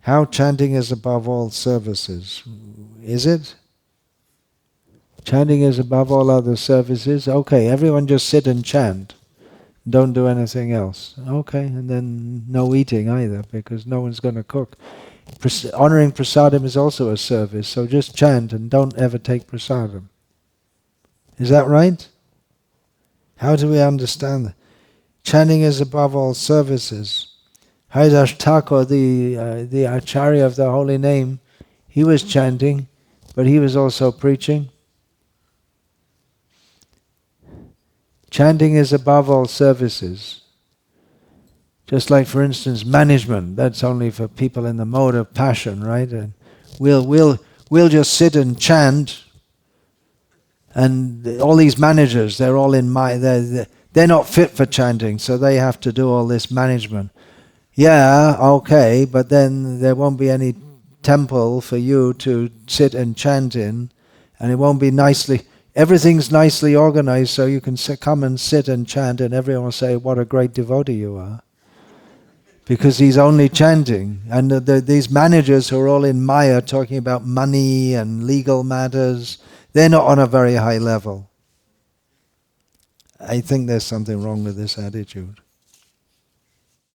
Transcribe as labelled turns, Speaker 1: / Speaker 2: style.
Speaker 1: How chanting is above all services. Is it? Chanting is above all other services? Okay, everyone just sit and chant. Don't do anything else. Okay, and then no eating either, because no one's going to cook. Honoring prasadam is also a service, so just chant and don't ever take prasadam. Is that right? How do we understand that? Chanting is above all services. Haridas Thakur, the Acharya of the Holy Name, he was chanting, but he was also preaching. Chanting is above all services. Just like, for instance, management, that's only for people in the mode of passion, right? And we'll just sit and chant, and all these managers, they're all in they're not fit for chanting, so they have to do all this management. Yeah, okay, but then there won't be any temple for you to sit and chant in, and it won't be everything's nicely organized so you can come and sit and chant and everyone will say, what a great devotee you are. Because he's only chanting. And these managers who are all in Maya talking about money and legal matters, they're not on a very high level. I think there's something wrong with this attitude.